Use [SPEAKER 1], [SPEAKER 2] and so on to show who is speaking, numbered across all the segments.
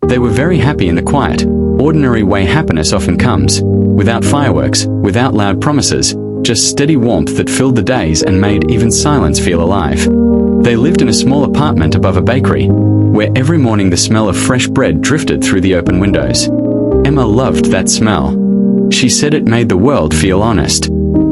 [SPEAKER 1] They were very happy in the quiet, ordinary way happiness often comes, without fireworks, without loud promises, just steady warmth that filled the days and made even silence feel alive. They lived in a small apartment above a bakery, where every morning the smell of fresh bread drifted through the open windows. Emma loved that smell. She said it made the world feel honest.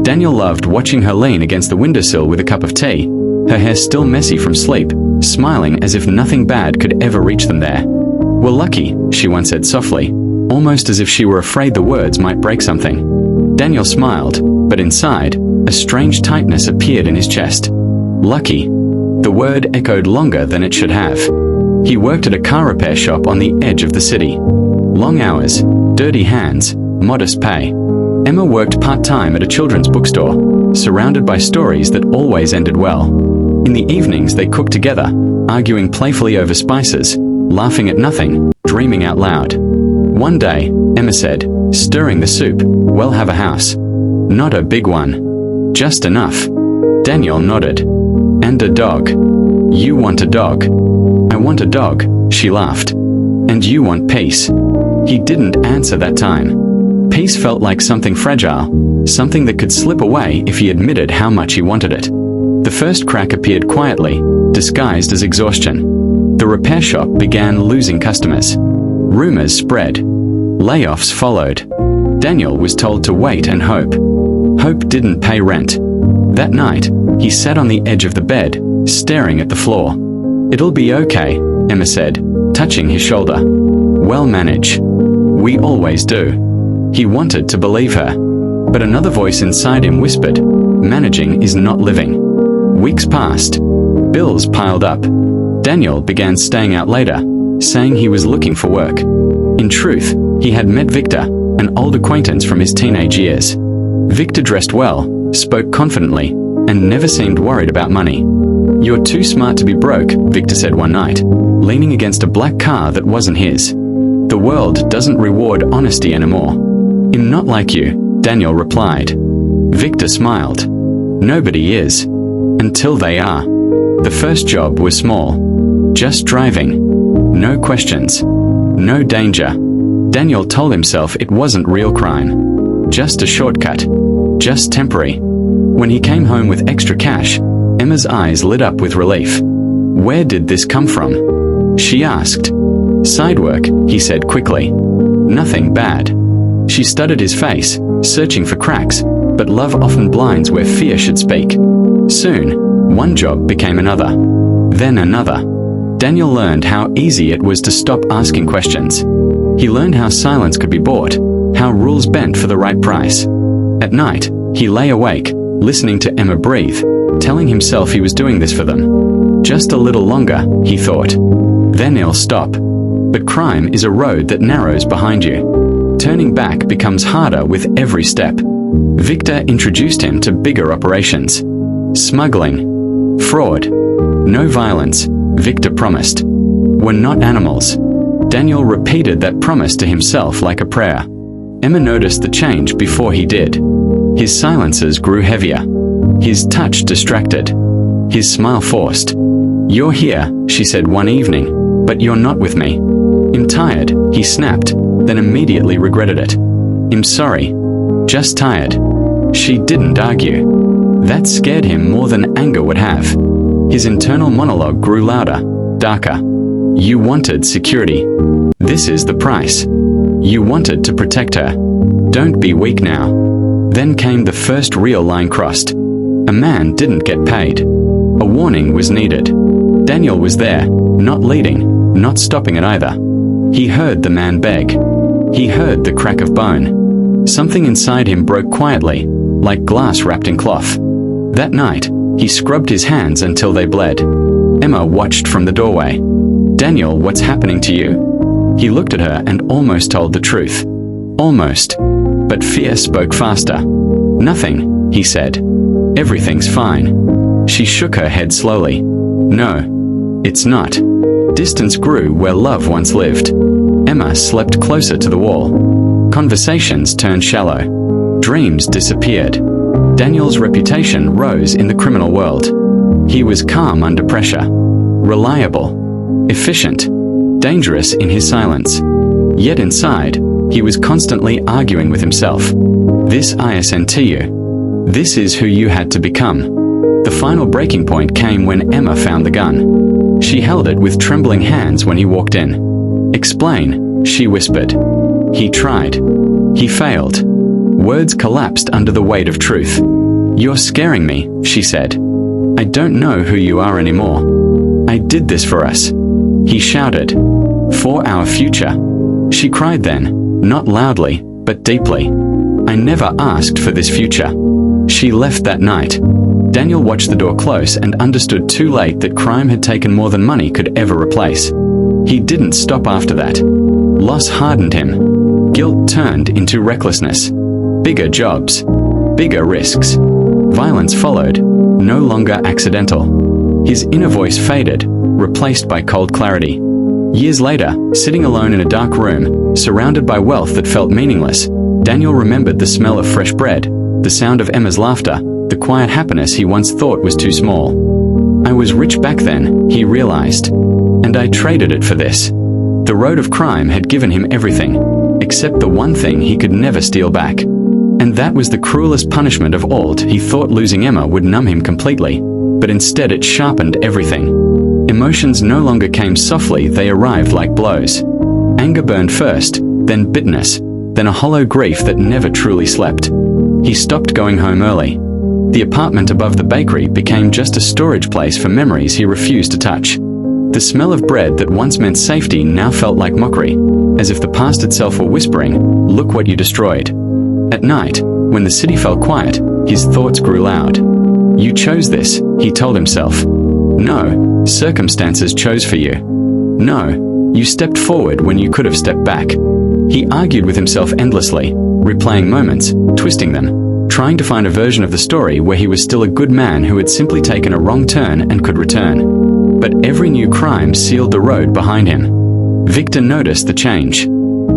[SPEAKER 1] Daniel loved watching her lean against the windowsill with a cup of tea, her hair still messy from sleep, smiling as if nothing bad could ever reach them there. "We're lucky," she once said softly, almost as if she were afraid the words might break something. Daniel smiled, but inside, a strange tightness appeared in his chest. Lucky. The word echoed longer than it should have. He worked at a car repair shop on the edge of the city. Long hours, dirty hands, modest pay. Emma worked part-time at a children's bookstore, surrounded by stories that always ended well. In the evenings they cooked together, arguing playfully over spices, laughing at nothing, dreaming out loud. One day, Emma said, stirring the soup, "We'll have a house. Not a big one. Just enough." Daniel nodded. "And a dog." "You want a dog." "I want a dog," she laughed. "And you want peace." He didn't answer that time. Peace felt like something fragile, something that could slip away if he admitted how much he wanted it. The first crack appeared quietly, disguised as exhaustion. The repair shop began losing customers. Rumors spread. Layoffs followed. Daniel was told to wait and hope. Hope didn't pay rent. That night, he sat on the edge of the bed, staring at the floor. "It'll be okay," Emma said, touching his shoulder. "We'll manage. We always do." He wanted to believe her, but another voice inside him whispered, "Managing is not living." Weeks passed. Bills piled up. Daniel began staying out later, saying he was looking for work. In truth, he had met Victor, an old acquaintance from his teenage years. Victor dressed well, spoke confidently, and never seemed worried about money. "You're too smart to be broke," Victor said one night, leaning against a black car that wasn't his. "The world doesn't reward honesty anymore." "I'm not like you," Daniel replied. Victor smiled. "Nobody is. Until they are." The first job was small. Just driving. No questions. No danger. Daniel told himself it wasn't real crime. Just a shortcut. Just temporary. When he came home with extra cash, Emma's eyes lit up with relief. "Where did this come from?" she asked. "Side work," he said quickly. "Nothing bad." She studied his face, searching for cracks, but love often blinds where fear should speak. Soon, one job became another. Then another. Daniel learned how easy it was to stop asking questions. He learned how silence could be bought, how rules bent for the right price. At night, he lay awake, listening to Emma breathe, telling himself he was doing this for them. Just a little longer, he thought. Then he'll stop. But crime is a road that narrows behind you. Turning back becomes harder with every step. Victor introduced him to bigger operations. Smuggling. Fraud. No violence, Victor promised. We're not animals. Daniel repeated that promise to himself like a prayer. Emma noticed the change before he did. His silences grew heavier. His touch distracted. His smile forced. "You're here," she said one evening, "but you're not with me." "I'm tired," he snapped, then immediately regretted it. "I'm sorry. Just tired." She didn't argue. That scared him more than anger would have. His internal monologue grew louder, darker. You wanted security. This is the price. You wanted to protect her. Don't be weak now. Then came the first real line crossed. A man didn't get paid. A warning was needed. Daniel was there, not leading, not stopping it either. He heard the man beg. He heard the crack of bone. Something inside him broke quietly, like glass wrapped in cloth. That night, he scrubbed his hands until they bled. Emma watched from the doorway. "Daniel, what's happening to you?" He looked at her and almost told the truth. Almost. But fear spoke faster. "Nothing," he said. "Everything's fine." She shook her head slowly. "No, it's not." Distance grew where love once lived. Emma slept closer to the wall. Conversations turned shallow. Dreams disappeared. Daniel's reputation rose in the criminal world. He was calm under pressure. Reliable. Efficient. dangerous in his silence. Yet inside, he was constantly arguing with himself. This isn't you. This is who you had to become. The final breaking point came when Emma found the gun. She held it with trembling hands when he walked in. "Explain," she whispered. He tried. He failed. Words collapsed under the weight of truth. "You're scaring me," she said. "I don't know who you are anymore. I did this for us," he shouted. "For our future." She cried then, not loudly, but deeply. "I never asked for this future." She left that night. Daniel watched the door close and understood too late that crime had taken more than money could ever replace. He didn't stop after that. Loss hardened him. Guilt turned into recklessness. Bigger jobs. Bigger risks. Violence followed, no longer accidental. His inner voice faded, replaced by cold clarity. Years later, sitting alone in a dark room, surrounded by wealth that felt meaningless, Daniel remembered the smell of fresh bread, the sound of Emma's laughter, the quiet happiness he once thought was too small. "I was rich back then," he realized, "and I traded it for this." The road of crime had given him everything, except the one thing he could never steal back. And that was the cruelest punishment of all. He thought losing Emma would numb him completely, but instead it sharpened everything. Emotions no longer came softly, they arrived like blows. Anger burned first, then bitterness, then a hollow grief that never truly slept. He stopped going home early. The apartment above the bakery became just a storage place for memories he refused to touch. The smell of bread that once meant safety now felt like mockery, as if the past itself were whispering, "Look what you destroyed." At night, when the city fell quiet, his thoughts grew loud. "You chose this," he told himself. "No, circumstances chose for you. No, you stepped forward when you could have stepped back." He argued with himself endlessly, replaying moments, twisting them, trying to find a version of the story where he was still a good man who had simply taken a wrong turn and could return. But every new crime sealed the road behind him. Victor noticed the change.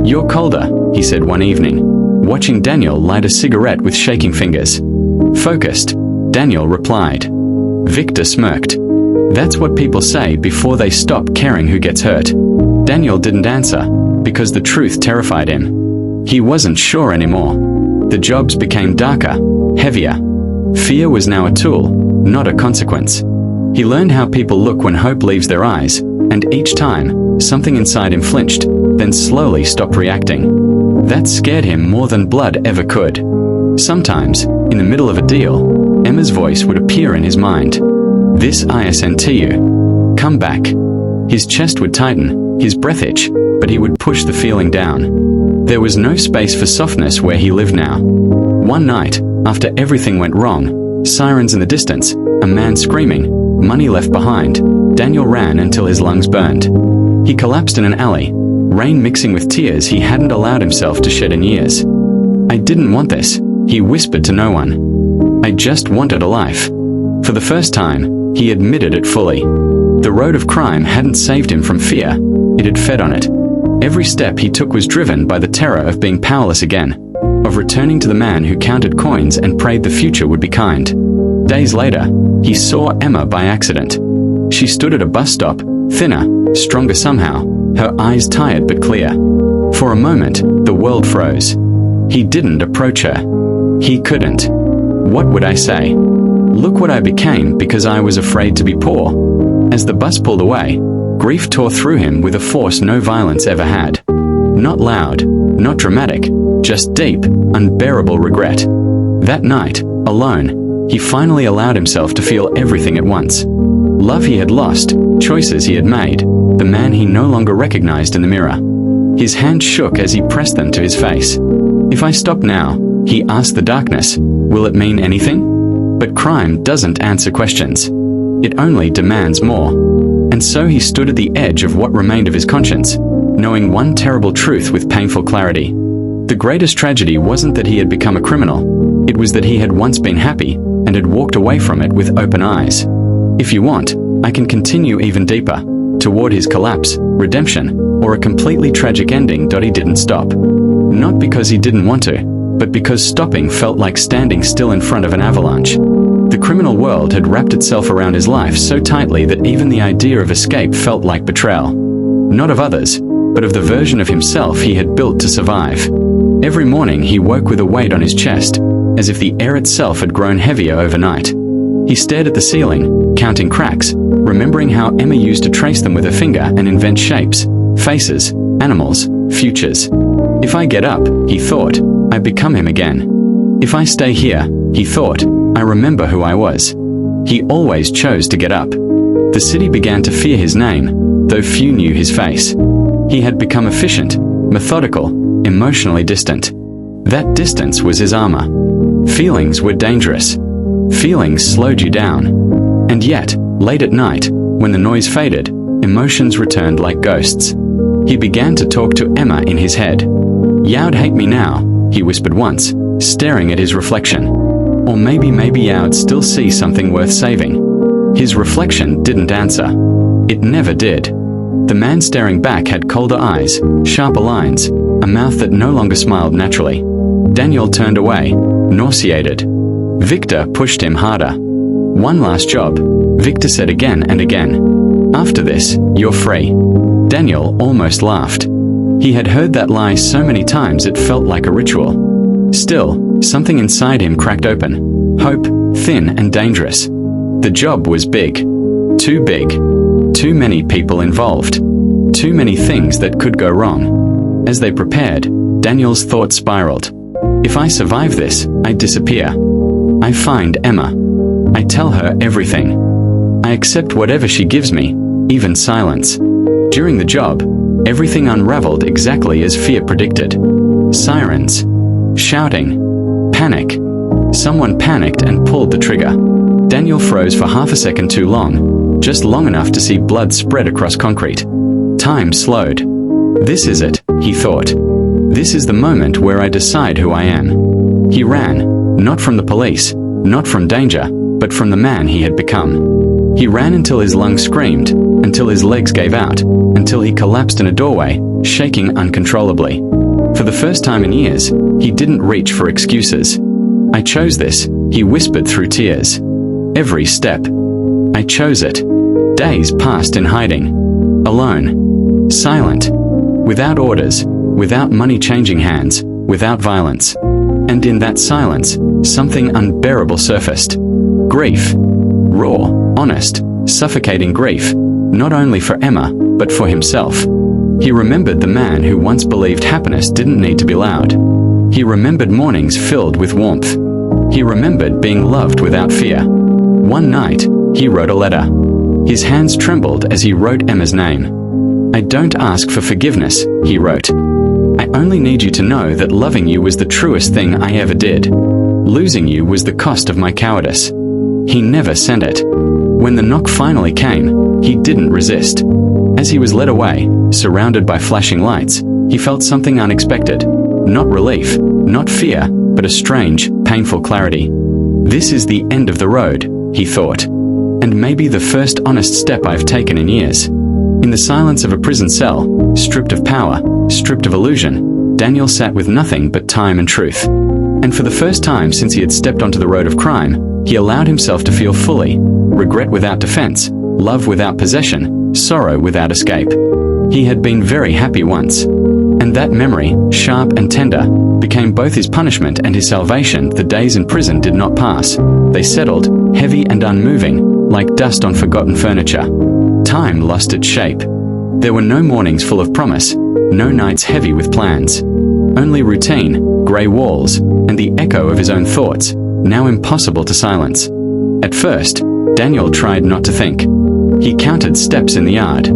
[SPEAKER 1] "You're colder," he said one evening, watching Daniel light a cigarette with shaking fingers. "Focused," Daniel replied. Victor smirked. "That's what people say before they stop caring who gets hurt." Daniel didn't answer, because the truth terrified him. He wasn't sure anymore. The jobs became darker, heavier. Fear was now a tool, not a consequence. He learned how people look when hope leaves their eyes, and each time, something inside him flinched, then slowly stopped reacting. That scared him more than blood ever could. Sometimes, in the middle of a deal, Emma's voice would appear in his mind. "This isn't you. Come back." His chest would tighten, his breath itch, but he would push the feeling down. There was no space for softness where he lived now. One night, after everything went wrong, sirens in the distance, a man screaming, money left behind, Daniel ran until his lungs burned. He collapsed in an alley, rain mixing with tears he hadn't allowed himself to shed in years. "I didn't want this," he whispered to no one. "I just wanted a life." For the first time, he admitted it fully. The road of crime hadn't saved him from fear, it had fed on it. Every step he took was driven by the terror of being powerless again, of returning to the man who counted coins and prayed the future would be kind. Days later, he saw Emma by accident. She stood at a bus stop, thinner, stronger somehow, her eyes tired but clear. For a moment, the world froze. He didn't approach her. He couldn't. What would I say? Look what I became because I was afraid to be poor. As the bus pulled away, grief tore through him with a force no violence ever had. Not loud, not dramatic, just deep, unbearable regret. That night, alone, he finally allowed himself to feel everything at once. Love he had lost, choices he had made, the man he no longer recognized in the mirror. His hand shook as he pressed them to his face. "If I stop now," he asked the darkness, "will it mean anything?" But crime doesn't answer questions. It only demands more. And so he stood at the edge of what remained of his conscience, knowing one terrible truth with painful clarity. The greatest tragedy wasn't that he had become a criminal. It was that he had once been happy, and had walked away from it with open eyes. If you want, I can continue even deeper, toward his collapse, redemption, or a completely tragic ending. He didn't stop. Not because he didn't want to, but because stopping felt like standing still in front of an avalanche. The criminal world had wrapped itself around his life so tightly that even the idea of escape felt like betrayal. not of others, but of the version of himself he had built to survive. Every morning he woke with a weight on his chest, as if the air itself had grown heavier overnight. He stared at the ceiling, counting cracks, remembering how Emma used to trace them with her finger and invent shapes, faces, animals, futures. If I get up, he thought, I become him again. If I stay here, he thought, I remember who I was. He always chose to get up. The city began to fear his name, though few knew his face. He had become efficient, methodical, emotionally distant. That distance was his armor. Feelings were dangerous. Feelings slowed you down. And yet, late at night, when the noise faded, emotions returned like ghosts. He began to talk to Emma in his head. "You'd hate me now," he whispered once, staring at his reflection. Or maybe you'd still see something worth saving. His reflection didn't answer. It never did. The man staring back had colder eyes, sharper lines, a mouth that no longer smiled naturally. Daniel turned away, nauseated. Victor pushed him harder. "One last job," Victor said again and again. "After this, you're free." Daniel almost laughed. He had heard that lie so many times it felt like a ritual. Still, something inside him cracked open. Hope, thin and dangerous. The job was big. Too big. Too many people involved. Too many things that could go wrong. As they prepared, Daniel's thoughts spiraled. If I survive this, I disappear. I find Emma. I tell her everything. I accept whatever she gives me, even silence. During the job, everything unraveled exactly as fear predicted. Sirens. Shouting. Panic. Someone panicked and pulled the trigger. Daniel froze for half a second too long, just long enough to see blood spread across concrete. Time slowed. This is it, he thought. This is the moment where I decide who I am. He ran, not from the police, not from danger, but from the man he had become. He ran until his lungs screamed, until his legs gave out, until he collapsed in a doorway, shaking uncontrollably. For the first time in years, he didn't reach for excuses. I chose this, he whispered through tears. Every step. I chose it. Days passed in hiding. Alone. Silent. Without orders. Without money changing hands. Without violence. And in that silence, something unbearable surfaced. Grief. Raw, honest, suffocating grief. Not only for Emma, but for himself. He remembered the man who once believed happiness didn't need to be loud. He remembered mornings filled with warmth. He remembered being loved without fear. One night, he wrote a letter. His hands trembled as he wrote Emma's name. "I don't ask for forgiveness," he wrote. "I only need you to know that loving you was the truest thing I ever did. Losing you was the cost of my cowardice." He never sent it. When the knock finally came, he didn't resist. As he was led away, surrounded by flashing lights, he felt something unexpected. Not relief, not fear, but a strange, painful clarity. This is the end of the road, he thought. And maybe the first honest step I've taken in years. In the silence of a prison cell, stripped of power, stripped of illusion, Daniel sat with nothing but time and truth. And for the first time since he had stepped onto the road of crime, he allowed himself to feel fully. Regret without defense, love without possession, sorrow without escape. He had been very happy once. And that memory, sharp and tender, became both his punishment and his salvation. The days in prison did not pass. They settled, heavy and unmoving, like dust on forgotten furniture. Time lost its shape. There were no mornings full of promise, no nights heavy with plans. Only routine, grey walls, and the echo of his own thoughts, now impossible to silence. At first, Daniel tried not to think. He counted steps in the yard.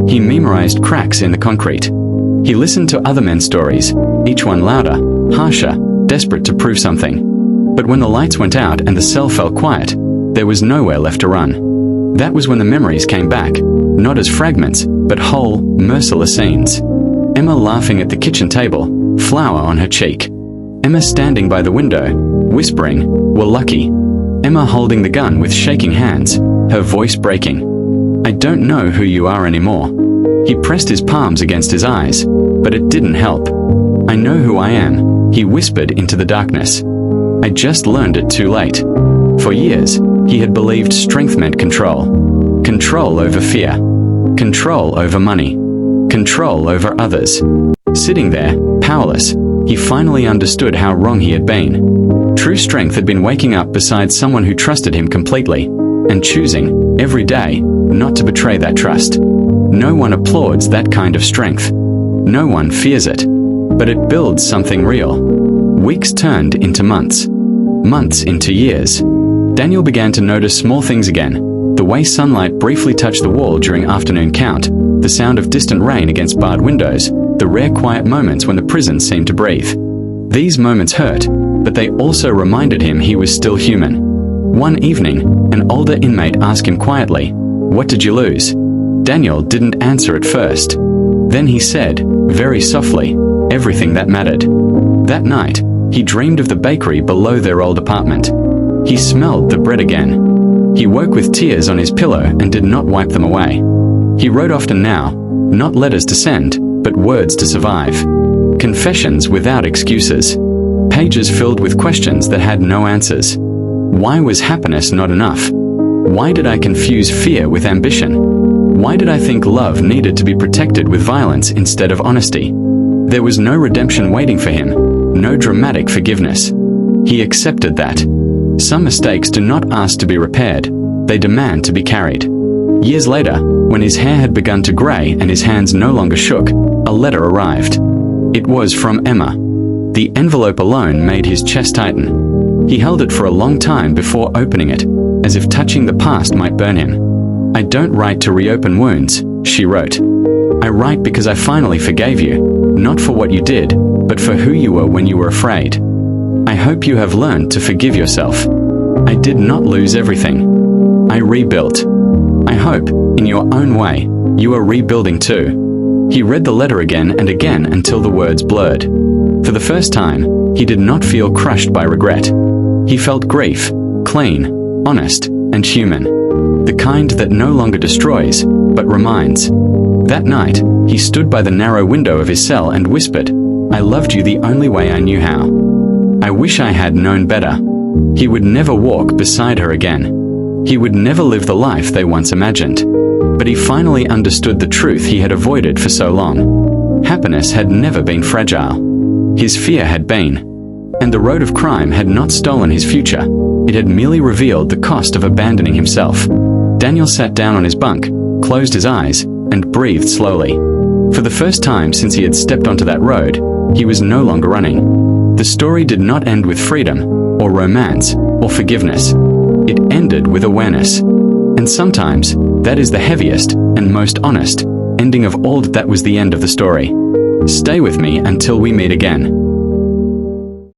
[SPEAKER 1] He memorized cracks in the concrete. He listened to other men's stories, each one louder, harsher, desperate to prove something. But when the lights went out and the cell fell quiet, there was nowhere left to run. That was when the memories came back, not as fragments, but whole, merciless scenes. Emma laughing at the kitchen table, flour on her cheek. Emma standing by the window, whispering, "We're lucky." Emma holding the gun with shaking hands, her voice breaking. "I don't know who you are anymore." He pressed his palms against his eyes, but it didn't help. "I know who I am," he whispered into the darkness. "I just learned it too late." For years, he had believed strength meant control. Control over fear. Control over money. control over others. Sitting there, powerless, he finally understood how wrong he had been. True strength had been waking up beside someone who trusted him completely, and choosing, every day, not to betray that trust. No one applauds that kind of strength. No one fears it. But it builds something real. Weeks turned into months. Months into years. Daniel began to notice small things again. The way sunlight briefly touched the wall during afternoon count, the sound of distant rain against barred windows, the rare quiet moments when the prison seemed to breathe. These moments hurt, but they also reminded him he was still human. One evening, an older inmate asked him quietly, "What did you lose?" Daniel didn't answer at first. Then he said, very softly, everything that mattered. That night, he dreamed of the bakery below their old apartment. He smelled the bread again. He woke with tears on his pillow and did not wipe them away. He wrote often now, not letters to send, but words to survive. Confessions without excuses. Pages filled with questions that had no answers. Why was happiness not enough? Why did I confuse fear with ambition? Why did I think love needed to be protected with violence instead of honesty? There was no redemption waiting for him, no dramatic forgiveness. He accepted that. Some mistakes do not ask to be repaired, they demand to be carried. Years later, when his hair had begun to grey and his hands no longer shook, a letter arrived. It was from Emma. The envelope alone made his chest tighten. He held it for a long time before opening it, as if touching the past might burn him. "I don't write to reopen wounds," she wrote. "I write because I finally forgave you, not for what you did, but for who you were when you were afraid. I hope you have learned to forgive yourself. I did not lose everything. I rebuilt. I hope, in your own way, you are rebuilding too." He read the letter again and again until the words blurred. For the first time, he did not feel crushed by regret. He felt grief, clean, honest, and human. The kind that no longer destroys, but reminds. That night, he stood by the narrow window of his cell and whispered, "I loved you the only way I knew how. I wish I had known better." He would never walk beside her again. He would never live the life they once imagined. But he finally understood the truth he had avoided for so long. Happiness had never been fragile. His fear had been. And the road of crime had not stolen his future. It had merely revealed the cost of abandoning himself. Daniel sat down on his bunk, closed his eyes, and breathed slowly. For the first time since he had stepped onto that road, he was no longer running. The story did not end with freedom, or romance, or forgiveness. It ended with awareness. And sometimes, that is the heaviest, and most honest, ending of all. That was the end of the story. Stay with me until we meet again.